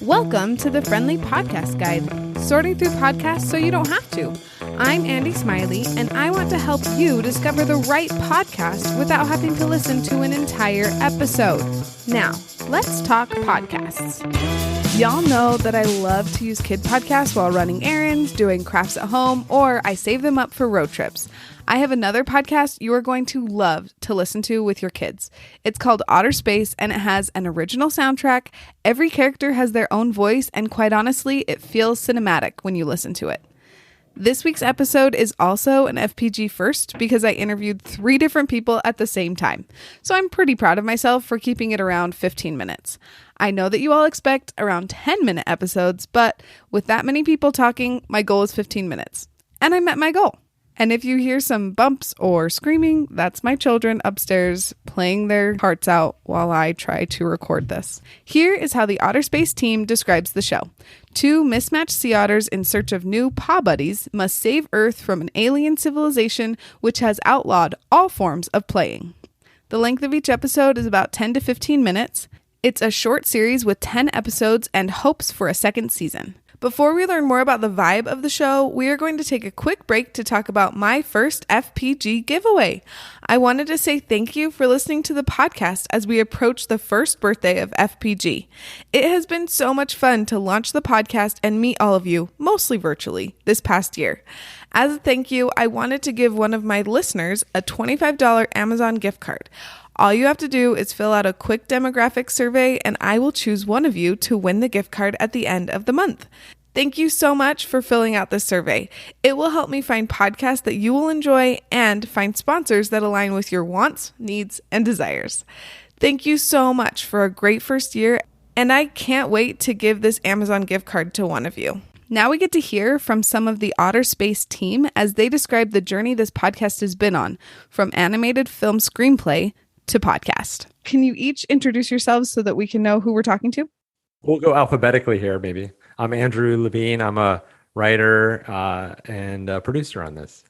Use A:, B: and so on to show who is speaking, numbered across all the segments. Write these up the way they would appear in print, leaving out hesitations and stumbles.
A: Welcome to the Friendly Podcast Guide, sorting through podcasts so you don't have to. I'm Andy Smiley, and I want to help you discover the right podcast without having to listen to an entire episode. Now, let's talk podcasts. Y'all know that I love to use kid podcasts while running errands, doing crafts at home, or I save them up for road trips. I have another podcast you are going to love to listen to with your kids. It's called Otter Space, and it has an original soundtrack. Every character has their own voice, and quite honestly, it feels cinematic when you listen to it. This week's episode is also an FPG first because I interviewed 3 different people at the same time. So I'm pretty proud of myself for keeping it around 15 minutes. I know that you all expect around 10-minute episodes, but with that many people talking, my goal is 15 minutes. And I met my goal. And if you hear some bumps or screaming, that's my children upstairs playing their hearts out while I try to record this. Here is how the Otter Space team describes the show. 2 mismatched sea otters in search of new paw buddies must save Earth from an alien civilization which has outlawed all forms of playing. The length of each episode is about 10 to 15 minutes. It's a short series with 10 episodes and hopes for a second season. Before we learn more about the vibe of the show, we are going to take a quick break to talk about my first FPG giveaway. I wanted to say thank you for listening to the podcast as we approach the first birthday of FPG. It has been so much fun to launch the podcast and meet all of you, mostly virtually, this past year. As a thank you, I wanted to give one of my listeners a $25 Amazon gift card. All you have to do is fill out a quick demographic survey, and I will choose one of you to win the gift card at the end of the month. Thank you so much for filling out this survey. It will help me find podcasts that you will enjoy and find sponsors that align with your wants, needs, and desires. Thank you so much for a great first year, and I can't wait to give this Amazon gift card to one of you. Now we get to hear from some of the Otter Space team as they describe the journey this podcast has been on, from animated film screenplay to podcast. Can you each introduce yourselves so that we can know who we're talking to?
B: We'll go alphabetically here, maybe. I'm Andrew Levine. I'm a writer and a producer on this.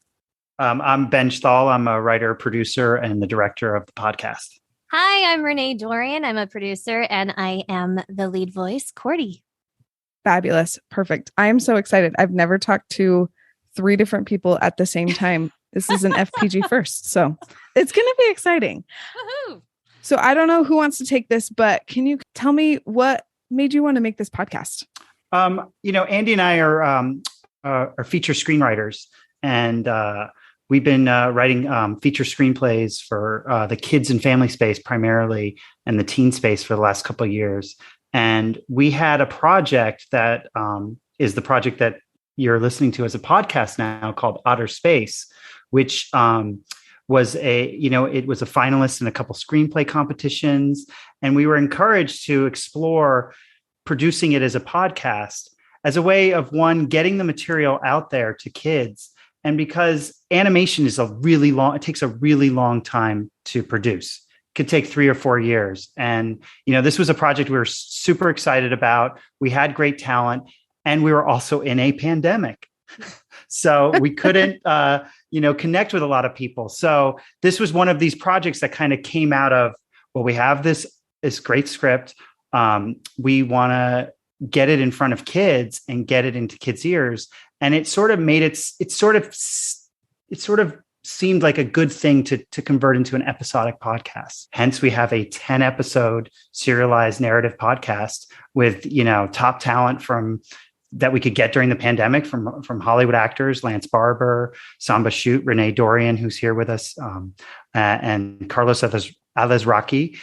C: I'm Ben Stahl. I'm a writer, producer, and the director of the podcast.
D: Hi, I'm Renee Dorian. I'm a producer, and I am the lead voice, Cordy.
A: Fabulous. Perfect. I am so excited. I've never talked to 3 different people at the same time. This is an FPG first, so it's going to be exciting.
D: Woohoo!
A: So I don't know who wants to take this, but can you tell me what made you want to make this podcast?
C: Andy and I are feature screenwriters, and we've been writing feature screenplays for the kids and family space primarily, and the teen space for the last couple of years. And we had a project that is the project that you're listening to as a podcast now, called Otter Space, which was a finalist in a couple screenplay competitions. And we were encouraged to explore producing it as a podcast as a way of, one, getting the material out there to kids. And because animation is it takes a really long time to produce. It could take 3 or 4 years. And, this was a project we were super excited about. We had great talent, and we were also in a pandemic. So we couldn't, connect with a lot of people. So this was one of these projects that kind of came out of, well, we have this great script. We want to get it in front of kids and get it into kids' ears. And it sort of made it sort of seemed like a good thing to convert into an episodic podcast. Hence, we have a 10 episode serialized narrative podcast with, top talent that we could get during the pandemic from Hollywood actors, Lance Barber, Samba Shoot, Renee Dorian, who's here with us, and Carlos Alazraqui,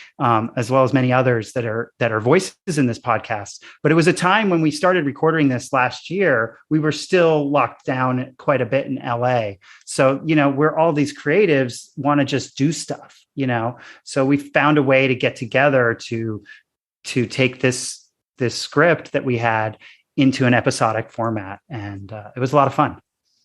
C: as well as many others that are voices in this podcast. But it was a time when we started recording this last year, we were still locked down quite a bit in LA. So, we're all these creatives want to just do stuff, so we found a way to get together to take this script that we had into an episodic format. And it was a lot of fun.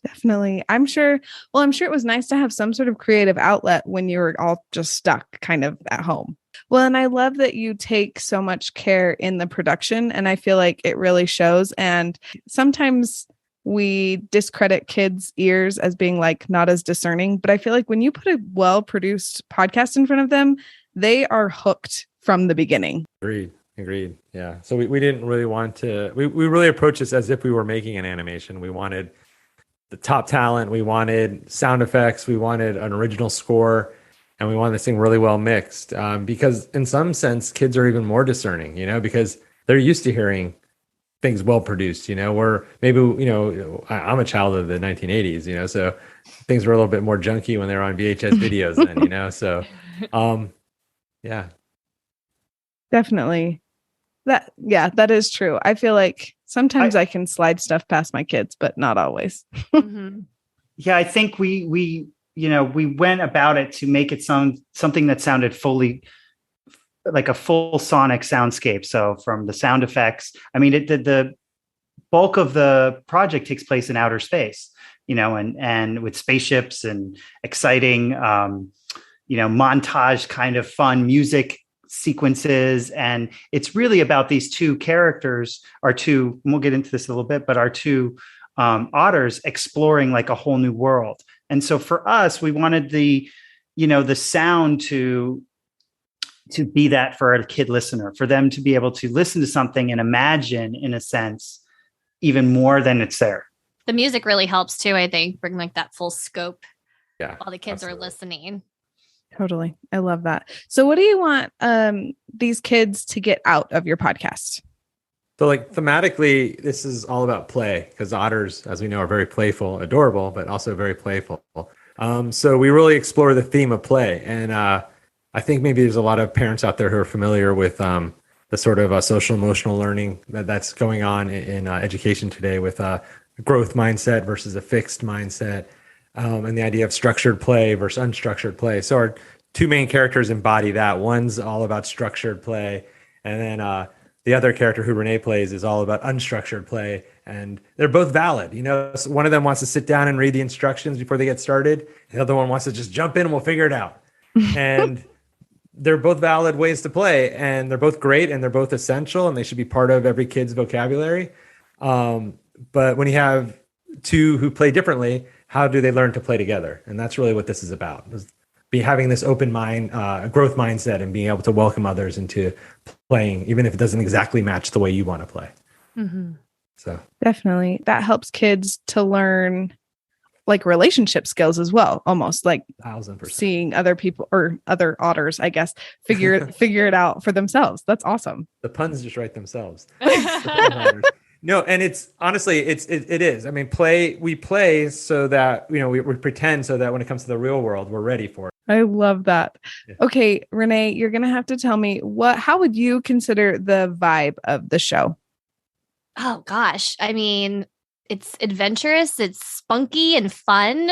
A: Definitely. I'm sure it was nice to have some sort of creative outlet when you were all just stuck kind of at home. Well, and I love that you take so much care in the production, and I feel like it really shows. And sometimes we discredit kids' ears as being like not as discerning, but I feel like when you put a well-produced podcast in front of them, they are hooked from the beginning.
B: Agreed. Agreed. Yeah. So we didn't really want to, we really approached this as if we were making an animation. We wanted the top talent, we wanted sound effects, we wanted an original score, and we wanted this thing really well mixed. Because in some sense, kids are even more discerning, because they're used to hearing things well produced, where maybe, I'm a child of the 1980s, so things were a little bit more junky when they were on VHS videos then, so yeah.
A: Definitely. That is true. I feel like sometimes I can slide stuff past my kids, but not always.
D: Mm-hmm.
C: Yeah, I think we went about it to make it sound something that sounded fully like a full sonic soundscape. So from the sound effects, I mean, the bulk of the project takes place in outer space, and with spaceships and exciting, montage kind of fun music sequences. And it's really about these two characters, and we'll get into this a little bit, but our two otters exploring like a whole new world. And so for us, we wanted the sound to be that for a kid listener, for them to be able to listen to something and imagine, in a sense, even more than it's there.
D: The music really helps too, I think, bring like that full scope.
B: Yeah,
D: while the kids
B: absolutely.
D: are listening.
A: Totally. I love that. So what do you want these kids to get out of your podcast?
B: So like thematically, this is all about play, because otters, as we know, are very playful, adorable, but also very playful. So we really explore the theme of play. And I think maybe there's a lot of parents out there who are familiar with the sort of social emotional learning that's going on in education today, with a growth mindset versus a fixed mindset, and the idea of structured play versus unstructured play. So our two main characters embody that. One's all about structured play, and then the other character who Renee plays is all about unstructured play. And they're both valid. So one of them wants to sit down and read the instructions before they get started. The other one wants to just jump in and we'll figure it out. And they're both valid ways to play, and they're both great, and they're both essential, and they should be part of every kid's vocabulary. But when you have two who play differently, how do they learn to play together? And that's really what this is about, is having this open mind, growth mindset, and being able to welcome others into playing, even if it doesn't exactly match the way you want to play.
A: Mm-hmm.
B: So
A: definitely that helps kids to learn like relationship skills as well, almost like
B: 1,000%.
A: Seeing other people or other otters, I guess, figure it out for themselves. That's awesome.
B: The puns just write themselves. No, and it's honestly, it is. I mean, we play so that, we pretend so that when it comes to the real world, we're ready for it.
A: I love that.
B: Yeah.
A: Okay, Renee, you're going to have to tell me how would you consider the vibe of the show?
D: Oh gosh. I mean, it's adventurous, it's spunky and fun,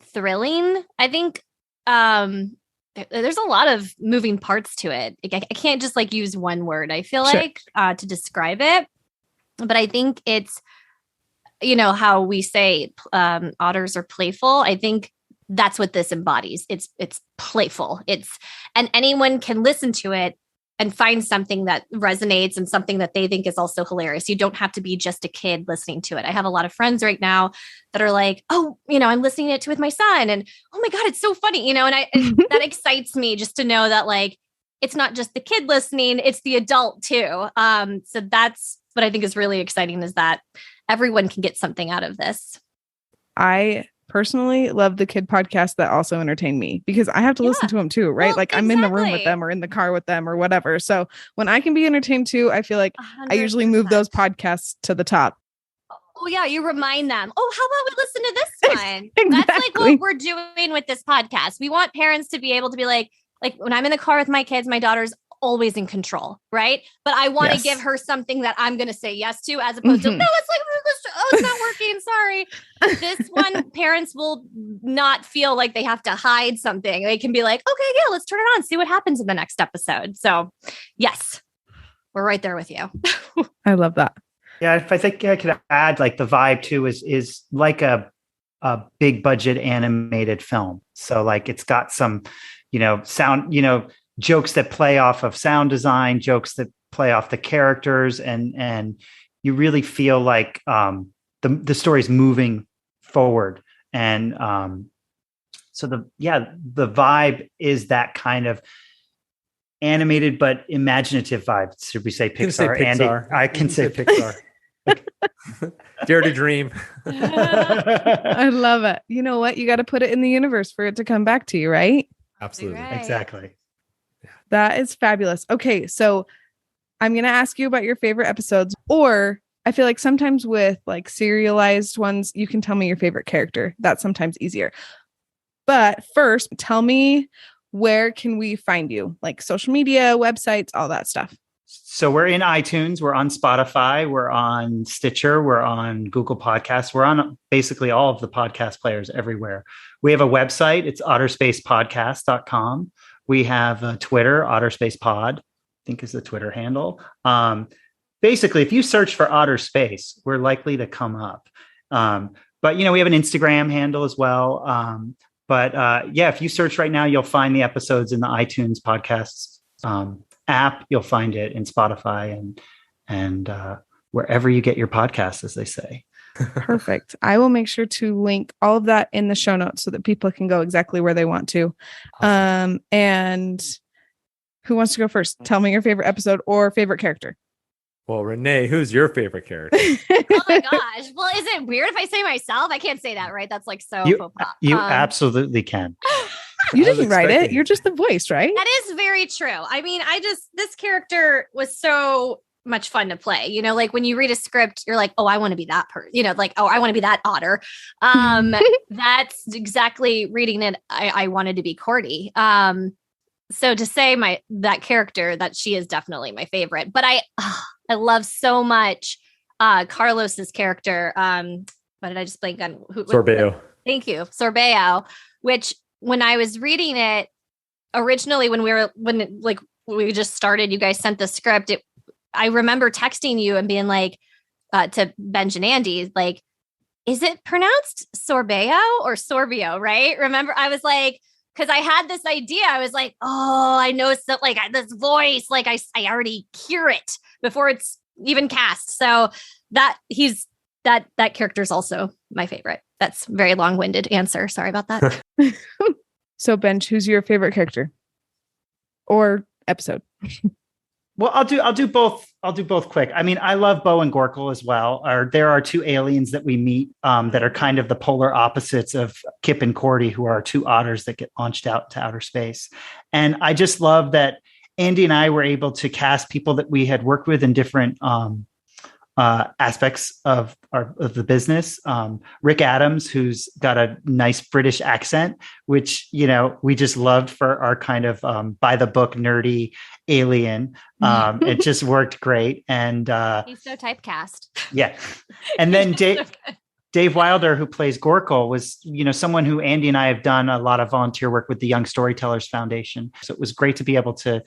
D: thrilling. I think there's a lot of moving parts to it. I can't just like use one word, I feel
A: Sure.
D: like, to describe it. But I think it's, how we say otters are playful. I think that's what this embodies. It's playful. And anyone can listen to it and find something that resonates and something that they think is also hilarious. You don't have to be just a kid listening to it. I have a lot of friends right now that are like, oh, I'm listening to it with my son, and oh my God, it's so funny, and that excites me just to know that like, it's not just the kid listening, it's the adult too. So that's what I think is really exciting, is that everyone can get something out of this.
A: I personally love the kid podcasts that also entertain me, because I have to listen to them too, right?
D: Well,
A: like I'm in the room with
D: exactly.
A: them or in the car with them or whatever. So when I can be entertained too, I feel like I usually move
D: 100%.
A: those podcasts to the top.
D: Oh yeah, you remind them. Oh, how about we listen to this one? That's like
A: Exactly.
D: what we're doing with this podcast. We want parents to be able to be like when I'm in the car with my kids, my daughter's always in control, right? But I want to
A: Yes.
D: give her something that I'm going to say yes to, as opposed to, no, it's like, oh, it's not working. Sorry. This one, parents will not feel like they have to hide something. They can be like, okay, yeah, let's turn it on, see what happens in the next episode. So yes, we're right there with you.
A: I love that.
C: Yeah, if I think I could add, like the vibe too is like a big budget animated film. So like it's got some, sound, jokes that play off of sound design, jokes that play off the characters, and you really feel like the story's moving forward. And so the vibe is that kind of animated but imaginative vibe. Should we say Pixar?
B: You can say Pixar.
C: Andy, I can say
B: Pixar. Dare to dream.
A: I love it. You know what? You got to put it in the universe for it to come back to you, right?
B: Absolutely.
D: Right.
C: Exactly.
A: That is fabulous. Okay, so I'm going to ask you about your favorite episodes, or I feel like sometimes with like serialized ones, you can tell me your favorite character. That's sometimes easier. But first, tell me, where can we find you? Like social media, websites, all that stuff.
C: So we're in iTunes, we're on Spotify, we're on Stitcher, we're on Google Podcasts, we're on basically all of the podcast players everywhere. We have a website, it's otterspacepodcast.com. We have a Twitter, Otter Space Pod, I think is the Twitter handle. Basically, if you search for Otter Space, we're likely to come up. But, we have an Instagram handle as well. If you search right now, you'll find the episodes in the iTunes podcasts app. You'll find it in Spotify and wherever you get your podcasts, as they say.
A: Perfect. I will make sure to link all of that in the show notes so that people can go exactly where they want to. Awesome. And who wants to go first? Tell me your favorite episode or favorite character.
B: Well, Renee, who's your favorite character?
D: Oh my gosh. Well, is it weird if I say myself? I can't say that, right? That's like so faux pas.
C: You absolutely can.
A: You didn't write it. You're just the voice, right?
D: That is very true. I mean, this character was so much fun to play. Like when you read a script, you're like, oh, I want to be that person. Like, oh, I want to be that Otter. That's exactly reading it. I wanted to be Cordy. So to say that character, that she is definitely my favorite. But I love so much Carlos's character. What did I just blank on?
B: Sorbeo.
D: Thank you, Sorbeo. Which when I was reading it originally, when we just started, you guys sent the script. I remember texting you and being like to Benj and Andy, like, is it pronounced Sorbeo or Sorbio? Right? Remember, I was like, because I had this idea. I was like, oh, I know it's like this voice, like I already hear it before it's even cast. So that character is also my favorite. That's a very long-winded answer. Sorry about that.
A: So Benj, who's your favorite character or episode?
C: Well, I'll do both. I'll do both quick. I mean, I love Bo and Gorkel as well. There are two aliens that we meet that are kind of the polar opposites of Kip and Cordy, who are two otters that get launched out to outer space. And I just love that Andy and I were able to cast people that we had worked with in different aspects of the business. Rick Adams, who's got a nice British accent, which, we just loved for our kind of by the book nerdy alien. It just worked great. And
D: he's so typecast.
C: Yeah. And then Dave Wilder, who plays Gorkel, was, someone who Andy and I have done a lot of volunteer work with the Young Storytellers Foundation. So it was great to be able to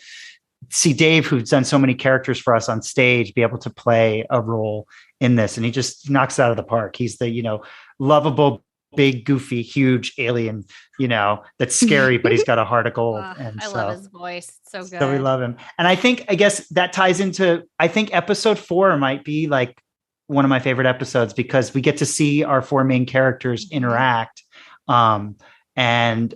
C: see Dave, who's done so many characters for us on stage, be able to play a role in this. And he just knocks it out of the park. He's the, lovable, big, goofy, huge alien, that's scary, but he's got a heart of gold.
D: I love his voice. It's so good.
C: So we love him. And I guess that ties into, I think episode 4 might be like one of my favorite episodes because we get to see our 4 main characters interact and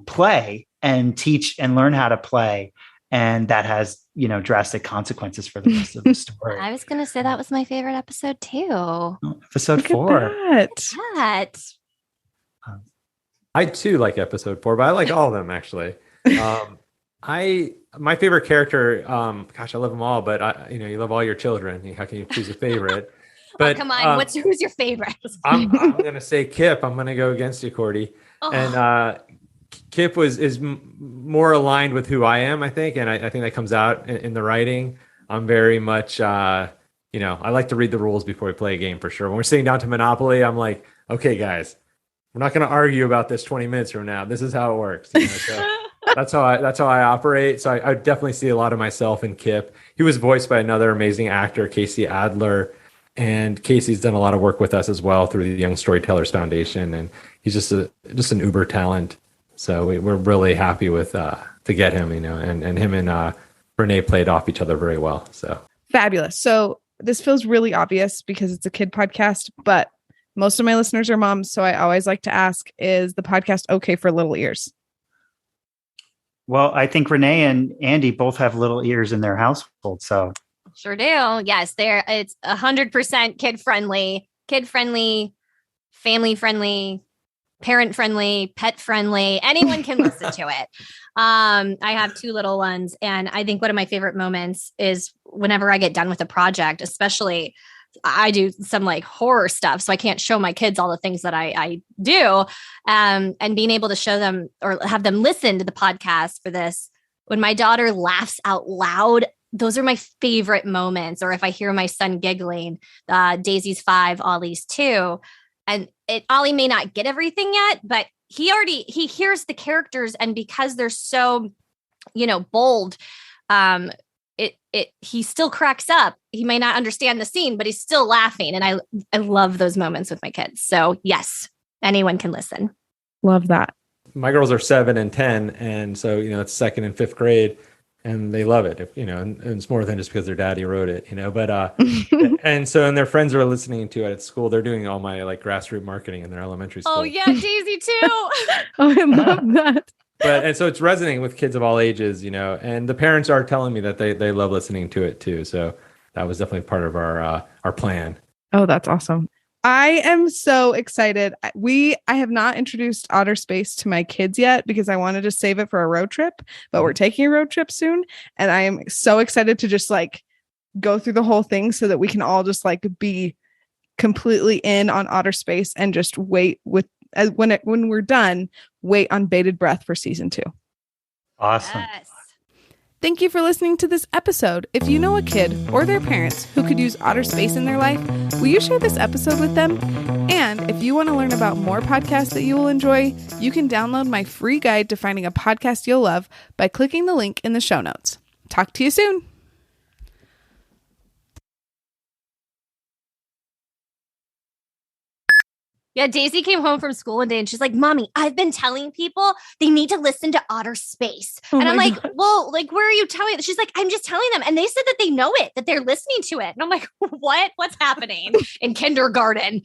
C: play and teach and learn how to play. And that has, drastic consequences for the rest of the story.
D: I was going to say that was my favorite episode too.
C: Oh, episode 4.
D: That.
B: I too like episode 4, but I like all of them actually. My favorite character, gosh, I love them all, but you love all your children. How can you choose a favorite? But
D: come on, who's your favorite?
B: I'm gonna say Kip. I'm gonna go against you, Cordy. Oh. And Kip is more aligned with who I am, I think, and I think that comes out in the writing. I'm very much, I like to read the rules before we play a game for sure. When we're sitting down to Monopoly, I'm like, okay, guys, we're not going to argue about this 20 minutes from now. This is how it works. So that's how I operate. So I definitely see a lot of myself in Kip. He was voiced by another amazing actor, Casey Adler, and Casey's done a lot of work with us as well through the Young Storytellers Foundation, and he's just an uber talent. So we're really happy with to get him, and him and Renee played off each other very well. So
A: fabulous. So this feels really obvious because it's a kid podcast, but most of my listeners are moms. So I always like to ask, is the podcast okay for little ears?
C: Well, I think Renee and Andy both have little ears in their household. So
D: Sure do. Yes, it's 100% kid friendly, family friendly, parent friendly, pet friendly. Anyone can listen to it. I have 2 little ones, and I think one of my favorite moments is whenever I get done with a project, especially I do some like horror stuff, so I can't show my kids all the things that I do, and being able to show them or have them listen to the podcast for this. When my daughter laughs out loud, those are my favorite moments. Or if I hear my son giggling, Daisy's 5, Ollie's 2, and Ollie may not get everything yet, but he hears the characters, and because they're so, bold, he still cracks up. He may not understand the scene, but he's still laughing, and I love those moments with my kids. So yes, anyone can listen.
A: Love that.
B: My girls are 7 and 10, and so it's 2nd and 5th grade. And they love it, and it's more than just because their daddy wrote it, but, and their friends are listening to it at school. They're doing all my like grassroots marketing in their elementary school.
D: Oh yeah, Daisy too.
A: Oh, I love that.
B: And so it's resonating with kids of all ages, and the parents are telling me that they love listening to it too. So that was definitely part of our plan.
A: Oh, that's awesome. I am so excited. I have not introduced Otter Space to my kids yet because I wanted to save it for a road trip, but we're taking a road trip soon. And I am so excited to just like go through the whole thing so that we can all just like be completely in on Otter Space and just wait when we're done, wait on bated breath for season 2.
C: Awesome.
D: Yes.
A: Thank you for listening to this episode. If you know a kid or their parents who could use Otter Space in their life, will you share this episode with them? And if you want to learn about more podcasts that you will enjoy, you can download my free guide to finding a podcast you'll love by clicking the link in the show notes. Talk to you soon.
D: Yeah, Daisy came home from school one day and she's like, Mommy, I've been telling people they need to listen to Otter Space.
A: Oh
D: and I'm like,
A: God.
D: well, like, where are you telling? She's like, I'm just telling them. And they said that they know it, that they're listening to it. And I'm like, what? What's happening in kindergarten?